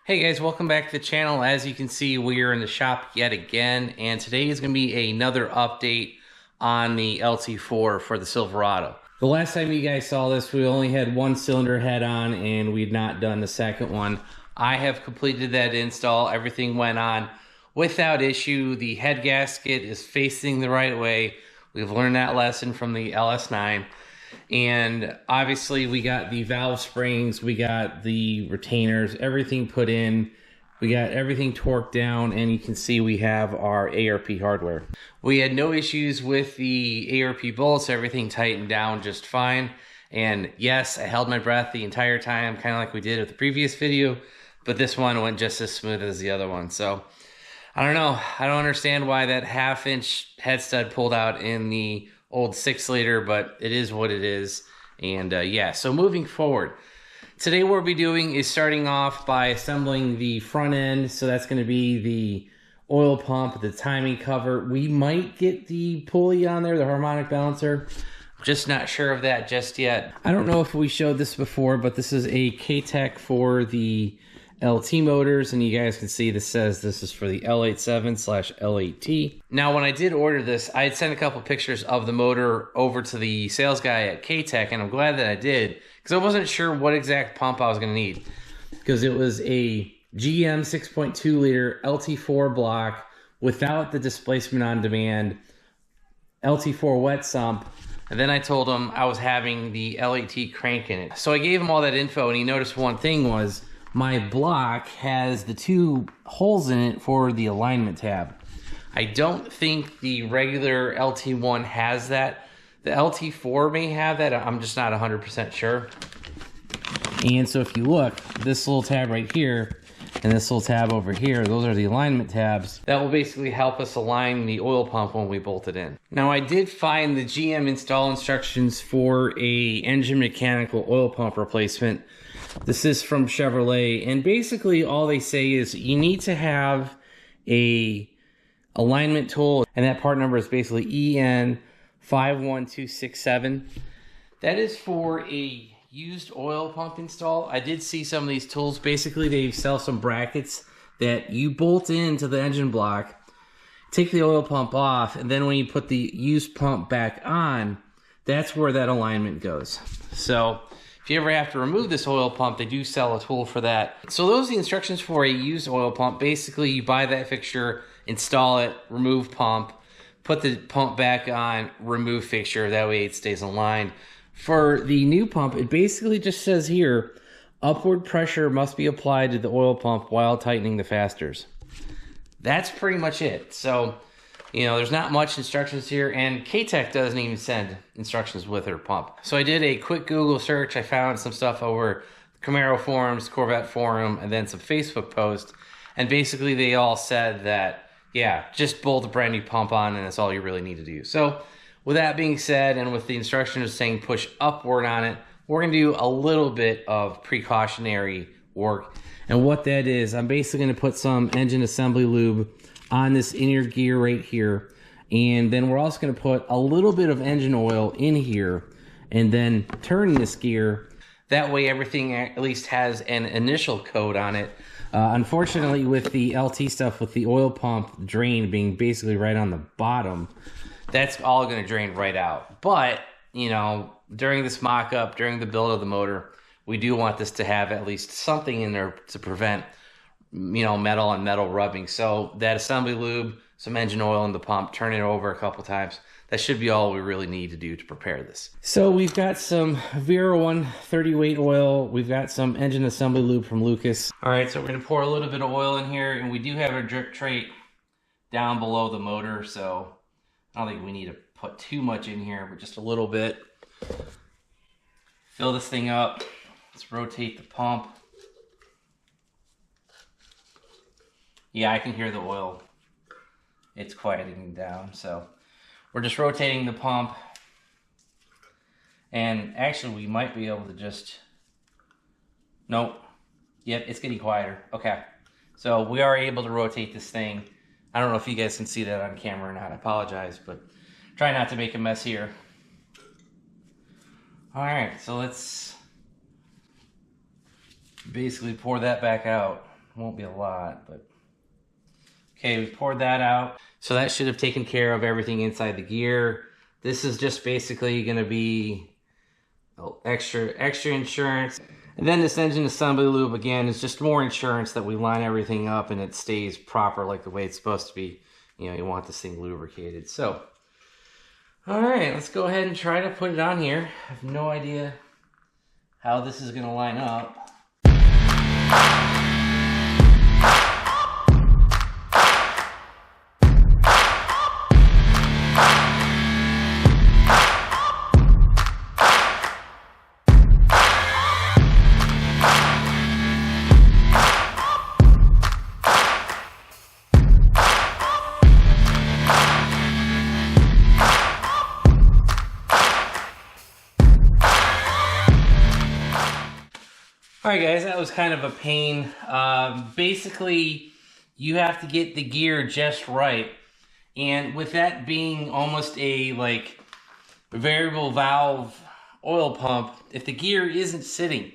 Hey guys, welcome back to the channel. As you can see, we are in the shop yet again, and today is going to be another update on the LT4 for the Silverado. The last time you guys saw this, we only had one cylinder head on and we'd not done the second one. I have completed that install. Everything went on without issue. The head gasket is facing the right way. We've learned that lesson from the LS9. And obviously we got the valve springs, we got the retainers, everything put in, we got everything torqued down, and you can see we have our ARP hardware. We had no issues with the ARP bolts, everything tightened down just fine. And yes, I held my breath the entire time, kind of like we did with the previous video, but this one went just as smooth as the other one. So I don't know, I don't understand why that 1/2-inch head stud pulled out in the old 6-liter, but it is what it is. And yeah, so moving forward, today what we'll be doing is starting off by assembling the front end. So that's going to be the oil pump, the timing cover. We might get the pulley on there, the harmonic balancer. Just not sure of that just yet. I don't know if we showed this before, but this is a Katech for the LT motors, and you guys can see this says this is for the L87/L8T. Now, when I did order this, I had sent a couple pictures of the motor over to the sales guy at Katech, and I'm glad that I did, because I wasn't sure what exact pump I was going to need, because it was a GM 6.2 liter LT4 block without the displacement on demand LT4 wet sump. And then I told him I was having the L8T crank in it. So I gave him all that info, and he noticed one thing was my block has the 2 holes in it for the alignment tab. I don't think the regular LT1 has that. The LT4 may have that. I'm just not 100% sure. And so if you look, this little tab right here and this little tab over here, those are the alignment tabs. That will basically help us align the oil pump when we bolt it in. Now, I did find the GM install instructions for a engine mechanical oil pump replacement. This is from Chevrolet, and basically all they say is you need to have a alignment tool, and that part number is basically EN51267. That is for a used oil pump install. I did see some of these tools. Basically, they sell some brackets that you bolt into the engine block, take the oil pump off, and then when you put the used pump back on, that's where that alignment goes. So if you ever have to remove this oil pump, they do sell a tool for that. So those are the instructions for a used oil pump. Basically, you buy that fixture, install it, remove pump, put the pump back on, remove fixture. That way it stays aligned. For the new pump, it basically just says here, upward pressure must be applied to the oil pump while tightening the fasters. That's pretty much it. So, you know, there's not much instructions here, and Katech doesn't even send instructions with her pump. So I did a quick Google search. I found some stuff over Camaro forums, Corvette forum, and then some Facebook posts. And basically they all said that, yeah, just bolt a brand new pump on and that's all you really need to do. So with that being said, and with the instructions saying push upward on it, we're gonna do a little bit of precautionary work. And what that is, I'm basically gonna put some engine assembly lube on this inner gear right here, and then we're also going to put a little bit of engine oil in here and then turn this gear. That way everything at least has an initial coat on it. Unfortunately, with the LT stuff, with the oil pump drain being basically right on the bottom, that's all going to drain right out. But, you know, during this mock-up, during the build of the motor, we do want this to have at least something in there to prevent, you know, metal on metal rubbing. So that assembly lube, some engine oil in the pump, turn it over a couple times. That should be all we really need to do to prepare this. So we've got some Vera 130 weight oil. We've got some engine assembly lube from Lucas. All right, so we're gonna pour a little bit of oil in here, and we do have a drip tray down below the motor, so I don't think we need to put too much in here, but just a little bit. Fill this thing up. Let's rotate the pump. Yeah, I can hear the oil. It's quieting down, so we're just rotating the pump. And actually, we might be able to just... Nope. Yep, it's getting quieter. Okay. So we are able to rotate this thing. I don't know if you guys can see that on camera or not. I apologize, but try not to make a mess here. All right, so let's basically pour that back out. won't be a lot, but okay, we poured that out. So that should have taken care of everything inside the gear. This is just basically going to be extra insurance. And then this engine assembly lube, again, is just more insurance that we line everything up and it stays proper like the way it's supposed to be. You know, you want this thing lubricated. So, all right, let's go ahead and try to put it on here. I have no idea how this is going to line up. Alright guys, that was kind of a pain. Basically, you have to get the gear just right. And with that being almost a variable valve oil pump, if the gear isn't sitting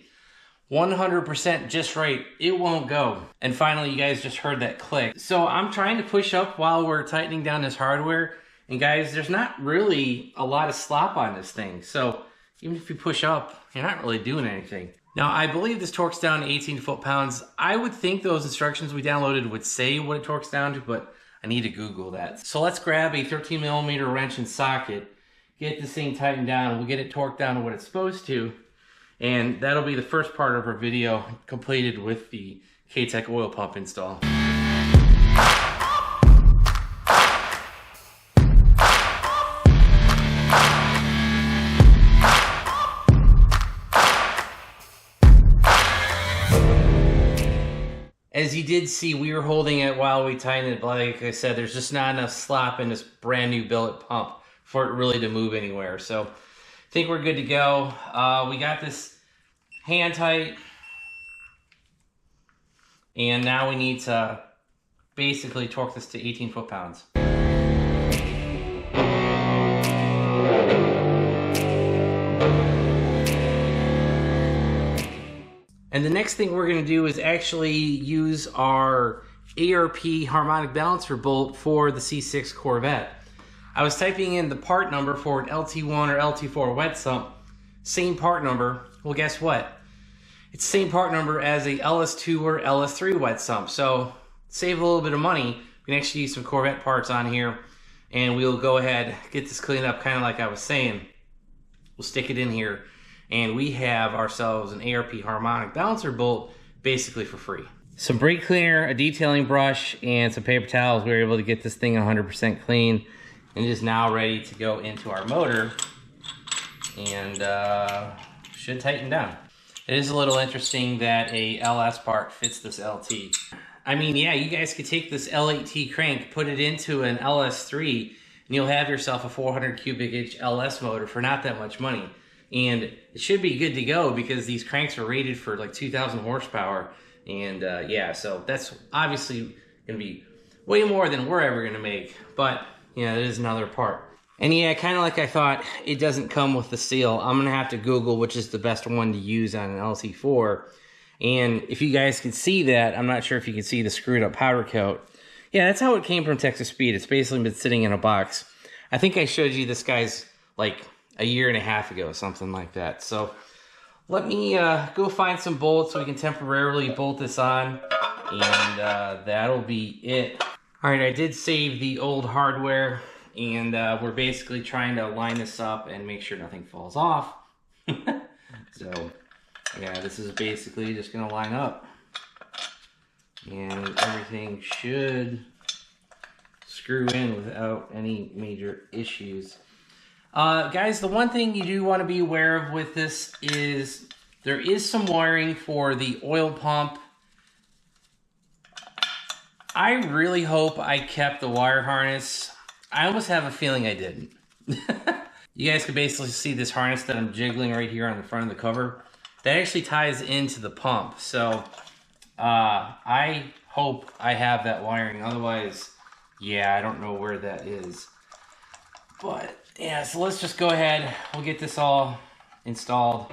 100% just right, it won't go. And finally, you guys just heard that click. So I'm trying to push up while we're tightening down this hardware. And guys, there's not really a lot of slop on this thing. So even if you push up, you're not really doing anything. Now, I believe this torques down to 18 foot-pounds. I would think those instructions we downloaded would say what it torques down to, but I need to Google that. So let's grab a 13mm wrench and socket, get this thing tightened down, we'll get it torqued down to what it's supposed to, and that'll be the first part of our video completed with the Katech oil pump install. As you did see, we were holding it while we tightened it. Like I said, there's just not enough slop in this brand new billet pump for it really to move anywhere. So I think we're good to go. We got this hand tight. And now we need to basically torque this to 18 foot-pounds. And the next thing we're going to do is actually use our ARP harmonic balancer bolt for the C6 Corvette. I was typing in the part number for an LT1 or LT4 wet sump, same part number. Well, guess what? It's the same part number as a LS2 or LS3 wet sump. So save a little bit of money. We can actually use some Corvette parts on here, and we'll go ahead, get this cleaned up kind of like I was saying. We'll stick it in here. And we have ourselves an ARP harmonic balancer bolt basically for free. Some brake cleaner, a detailing brush, and some paper towels. We were able to get this thing 100% clean. And it is now ready to go into our motor. And should tighten down. It is a little interesting that a LS part fits this LT. I mean, yeah, you guys could take this L8T crank, put it into an LS3, and you'll have yourself a 400 cubic inch LS motor for not that much money. And it should be good to go because these cranks are rated for like 2,000 horsepower. And yeah, so that's obviously going to be way more than we're ever going to make. But, yeah, it is another part. And yeah, kind of like I thought, it doesn't come with the seal. I'm going to have to Google which is the best one to use on an LT4. And if you guys can see that, I'm not sure if you can see the screwed up powder coat. Yeah, that's how it came from Texas Speed. It's basically been sitting in a box. I think I showed you this guy's like a year and a half ago, something like that. So let me go find some bolts so we can temporarily bolt this on, and that'll be it. All right, I did save the old hardware, and we're basically trying to line this up and make sure nothing falls off. So yeah, this is basically just gonna line up, and everything should screw in without any major issues. Guys, the one thing you do want to be aware of with this is there is some wiring for the oil pump. I really hope I kept the wire harness. I almost have a feeling I didn't. You guys can basically see this harness that I'm jiggling right here on the front of the cover. That actually ties into the pump. So I hope I have that wiring. Otherwise, yeah, I don't know where that is. But yeah, so let's just go ahead. We'll get this all installed.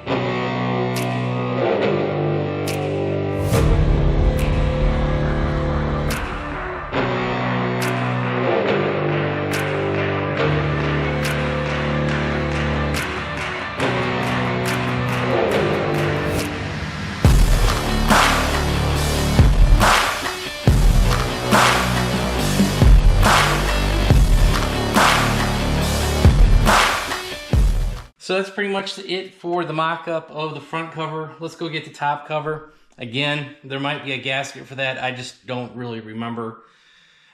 So that's pretty much it for the mock-up of the front cover. Let's go get the top cover. Again, there might be a gasket for that. I just don't really remember,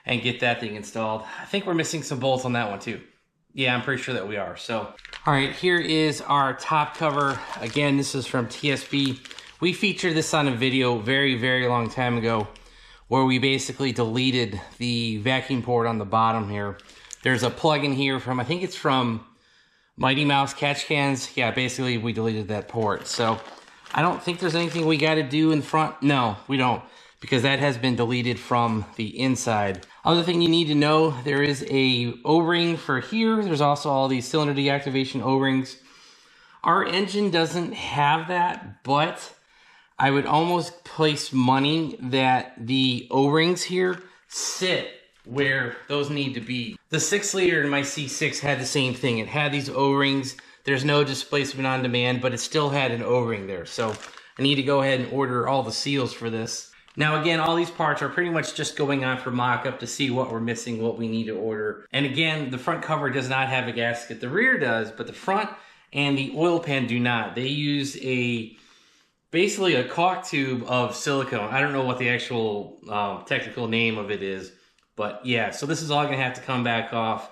and get that thing installed. I think we're missing some bolts on that one too. Yeah, I'm pretty sure that we are. So, all right, here is our top cover. Again, this is from TSB. We featured this on a video very, very long time ago where we basically deleted the vacuum port on the bottom here. There's a plug-in here from, I think it's from Mighty Mouse Catch Cans. Yeah, basically we deleted that port. So I don't think there's anything we got to do in front. No, we don't, because that has been deleted from the inside. Other thing you need to know, there is a O-ring for here. There's also all these cylinder deactivation O-rings. Our engine doesn't have that, but I would almost place money that the O-rings here sit where those need to be. The 6-liter in my C6 had the same thing. It had these O-rings. There's no displacement on demand, but it still had an O-ring there. So I need to go ahead and order all the seals for this. Now again, all these parts are pretty much just going on for mock-up to see what we're missing, what we need to order. And again, the front cover does not have a gasket. The rear does, but the front and the oil pan do not. They use basically a caulk tube of silicone. I don't know what the actual technical name of it is, but yeah, so this is all gonna have to come back off.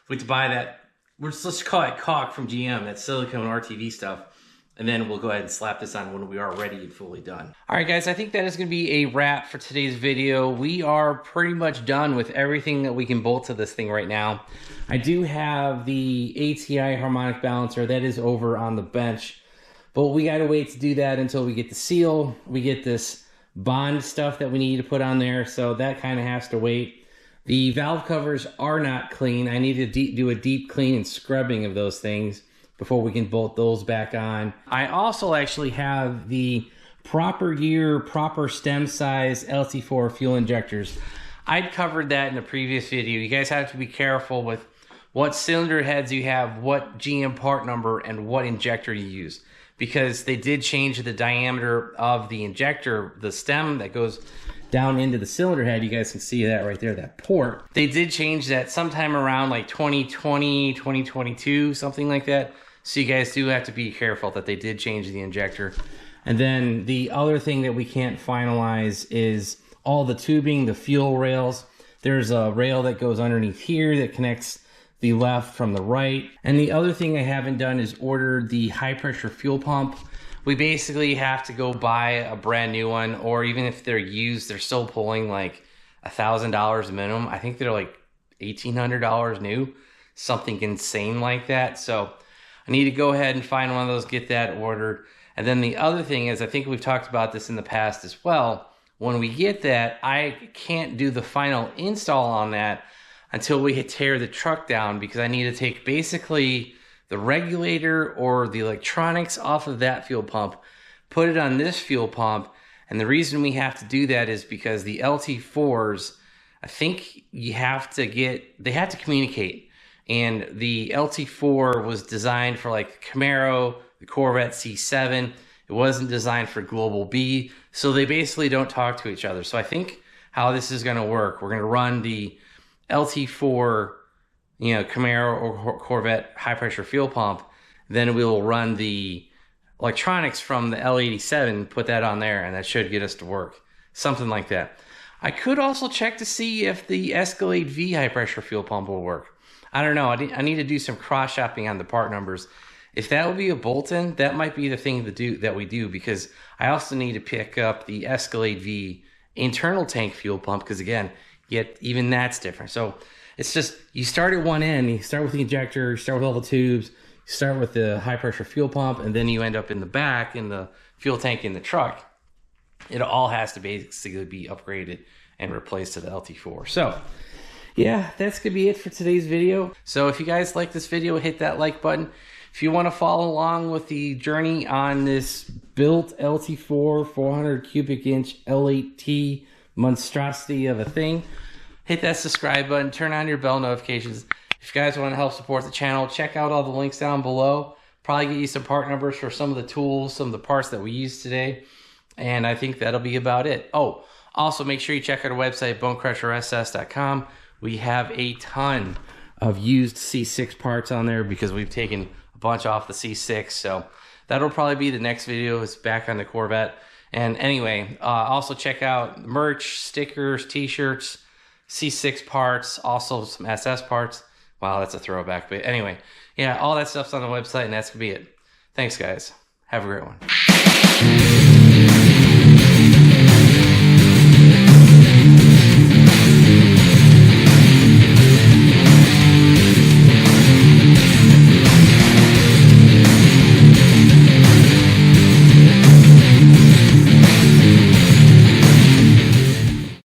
We have to buy that, let's call it caulk from GM, that silicone RTV stuff. And then we'll go ahead and slap this on when we are ready and fully done. All right, guys, I think that is gonna be a wrap for today's video. We are pretty much done with everything that we can bolt to this thing right now. I do have the ATI harmonic balancer that is over on the bench, but we gotta wait to do that until we get the seal. We get this bond stuff that we need to put on there, so that kind of has to wait. The valve covers are not clean. I need to do a deep clean and scrubbing of those things before we can bolt those back on. I also actually have the proper year, proper stem size LT4 fuel injectors. I'd covered that in a previous video. You guys have to be careful with what cylinder heads you have, what GM part number, and what injector you use, because they did change the diameter of the injector, the stem that goes down into the cylinder head. You guys can see that right there, that port. They did change that sometime around like 2020, 2022, something like that. So you guys do have to be careful that they did change the injector. And then the other thing that we can't finalize is all the tubing, the fuel rails. There's a rail that goes underneath here that connects the left from the right. And the other thing I haven't done is order the high pressure fuel pump. We basically have to go buy a brand new one, or even if they're used, they're still pulling like $1,000 minimum. I think they're like $1,800 new, something insane like that. So I need to go ahead and find one of those, get that ordered. And then the other thing is, I think we've talked about this in the past as well. When we get that, I can't do the final install on that until we tear the truck down, because I need to take basically the regulator or the electronics off of that fuel pump, put it on this fuel pump. And the reason we have to do that is because the LT4s, I think they have to communicate. And the LT4 was designed for like Camaro, the Corvette C7. It wasn't designed for Global B. So they basically don't talk to each other. So I think how this is gonna work, we're gonna run the LT4, Camaro or Corvette high pressure fuel pump. Then we will run the electronics from the L87, put that on there, and that should get us to work. Something like that. I could also check to see if the Escalade V high pressure fuel pump will work. I don't know. I need to do some cross shopping on the part numbers. If that would be a bolt-in, that might be the thing that we do, because I also need to pick up the Escalade V internal tank fuel pump, because again, even that's different. So it's just, you start at one end, you start with the injector, you start with all the tubes, you start with the high pressure fuel pump, and then you end up in the back in the fuel tank in the truck. It all has to basically be upgraded and replaced to the LT4. So yeah, that's gonna be it for today's video. So if you guys like this video, hit that like button. If you want to follow along with the journey on this built LT4 400 cubic inch L8T monstrosity of a thing, hit that subscribe button, turn on your bell notifications. If you guys want to help support the channel, check out all the links down below. Probably get you some part numbers for some of the tools, some of the parts that we used today. And I think that'll be about it. Oh, also make sure you check out our website, BonecrrusherSS.com. We have a ton of used C6 parts on there because we've taken a bunch off the C6. So that'll probably be the next video, is back on the Corvette. And anyway, also check out merch, stickers, t-shirts, C6 parts, also some SS parts. Wow, that's a throwback. But anyway, yeah, all that stuff's on the website, and that's going to be it. Thanks, guys. Have a great one.